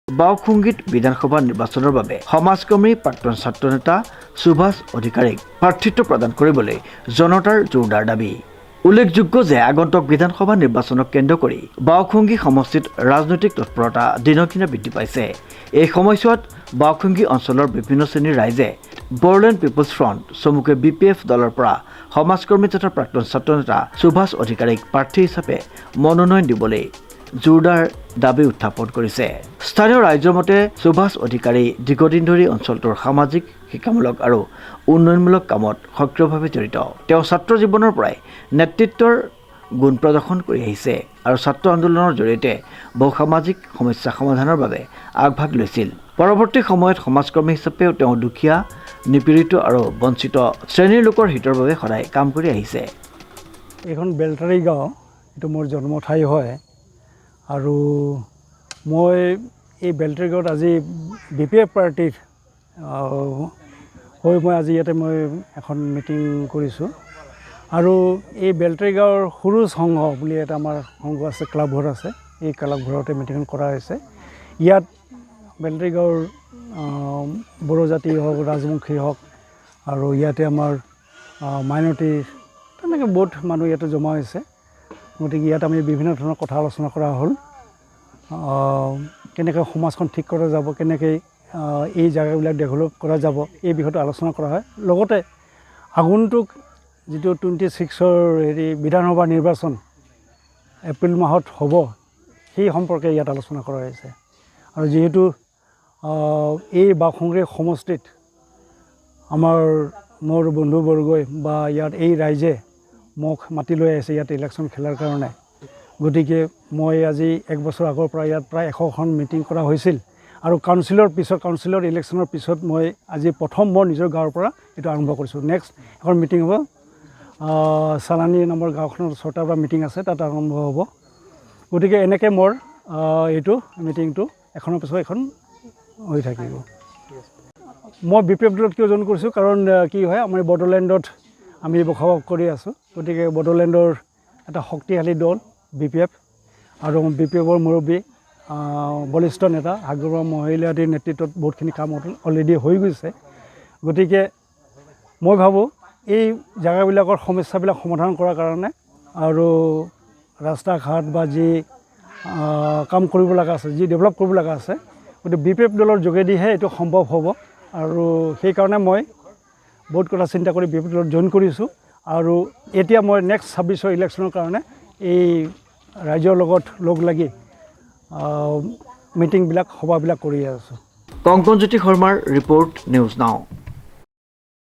বাওখুংগীত বিধানসভা নিৰ্বাচনৰ বাবে সমাজকৰ্মী প্ৰাক্তন ছাত্ৰ নেতা সুভাষ অধিকাৰীক প্ৰাৰ্থিত্ব প্ৰদান কৰিবলৈ জনতাৰ জোৰদাৰ দাবী। উল্লেখযোগ্য যে আগন্তুক বিধানসভা নিৰ্বাচনক কেন্দ্ৰ কৰি বাওখুংগী সমষ্টিত ৰাজনৈতিক তৎপৰতা দিনক দিনে বৃদ্ধি পাইছে। এই সময়ছোৱাত বাওখুংগী অঞ্চলৰ বিভিন্ন শ্ৰেণীৰ ৰাইজে বড়োলেণ্ড পিপলছ ফ্ৰণ্ট চমুকৈ BPF দলৰ পৰা সমাজকৰ্মী তথা প্ৰাক্তন ছাত্ৰ নেতা সুভাষ অধিকাৰীক প্ৰাৰ্থী হিচাপে মনোনয়ন দিবলৈ জোৰদাৰ দাবী উত্থাপন কৰিছে। স্থানীয় ৰাইজৰ মতে সুভাষ অধিকাৰী দীৰ্ঘদিন ধৰি অঞ্চলটোৰ সামাজিক শিক্ষামূলক আৰু উন্নয়নমূলক কামত সক্ৰিয়ভাৱে জড়িত। তেওঁ ছাত্ৰ জীৱনৰ পৰাই নেতৃত্বৰ গুণ প্ৰদৰ্শন কৰি আহিছে আৰু ছাত্ৰ আন্দোলনৰ জৰিয়তে বহু সামাজিক সমস্যা সমাধানৰ বাবে আগভাগ লৈছিল। পৰৱৰ্তী সময়ত সমাজকৰ্মী হিচাপেও তেওঁ দুখীয়া, নিপীড়িত আৰু বঞ্চিত শ্ৰেণীৰ লোকৰ হিতৰ বাবে সদায় কাম কৰি আহিছে। এইখন বেলটাৰী গাঁও, এইটো মোৰ জন্ম ঠাই হয় আৰু মই এই বেলটাৰী গাঁৱত আজি BPF পাৰ্টিৰ হৈ মই আজি ইয়াতে মই এখন মিটিং কৰিছোঁ আৰু এই বেলটাৰী গাঁৱৰ সৰু সংঘ বুলি এটা আমাৰ সংঘ আছে, ক্লাবঘৰ আছে। এই ক্লাবঘৰতে মিটিংখন কৰা হৈছে। ইয়াত বেলটাৰী গাঁৱৰ বড়ো জাতি হওক, ৰাজবংশী হওক আৰু ইয়াতে আমাৰ মাইনৰিটিৰ তেনেকৈ বহুত মানুহ ইয়াতে জমা হৈছে। গতিকে ইয়াত আমি বিভিন্ন ধৰণৰ কথা আলোচনা কৰা হ'ল। কেনেকৈ সমাজখন ঠিক কৰা যাব, কেনেকৈ এই জেগাবিলাক ডেভেলপ কৰা যাব, এই বিষয়টো আলোচনা কৰা হয়। লগতে আগন্তুক যিটো 26ৰ বিধানসভা নিৰ্বাচন এপ্ৰিল মাহত হ'ব, সেই সম্পৰ্কে ইয়াত আলোচনা কৰা হৈছে। আৰু যিহেতু এই বাওখুংগী সমষ্টিত মোৰ বন্ধুবৰ্গই বা ইয়াত এই ৰাইজে মোক মাতি লৈ আহিছে ইয়াত ইলেকশ্যন খেলাৰ কাৰণে। গতিকে মই আজি 1 বছৰ আগৰ পৰা ইয়াত প্ৰায় 100খন মিটিং কৰা হৈছিল আৰু কাউন্সিলৰ ইলেকশ্যনৰ পিছত মই আজি প্ৰথম মই নিজৰ গাঁৱৰ পৰা এইটো আৰম্ভ কৰিছোঁ। নেক্সট এখন মিটিং হ'ব চালানী নামৰ গাঁওখনৰ 6টাৰ পৰা মিটিং আছে, তাত আৰম্ভ হ'ব। গতিকে এনেকৈ মোৰ এইটো মিটিংটো এখনৰ পিছত এখন হৈ থাকিব। মই BPF দলত কিয় জইন কৰিছোঁ, কাৰণ কি হয় আমাৰ বড়োলেণ্ডত আমি বসবাস কৰি আছোঁ। গতিকে বড়োলেণ্ডৰ এটা শক্তিশালী দল BPF আৰু BPFৰ মুৰব্বী বলিষ্ঠ নেতা আগবঢ়োৱা মহিলা আদিৰ নেতৃত্বত বহুতখিনি কাম অলৰেডি হৈ গৈছে। গতিকে মই ভাবোঁ এই জেগাবিলাকৰ সমস্যাবিলাক সমাধান কৰাৰ কাৰণে আৰু ৰাস্তা ঘাট বা যি কাম কৰিব লগা আছে, যি ডেভেলপ কৰিব লগা আছে, গতিকে BPF দলৰ যোগেদিহে এইটো সম্ভৱ হ'ব। আৰু সেইকাৰণে মই বহুত কথা চিন্তা কৰি BPF দলত জইন কৰিছোঁ আৰু এতিয়া মই নেক্সট 26ৰ ইলেকশ্যনৰ কাৰণে এই ৰাইজৰ লগত লগ লাগি মিটিংবিলাক সভাবিলাক কৰি আছোঁ। কংকনজ্যোতি শৰ্মাৰ ৰিপৰ্ট, নিউজ নাও।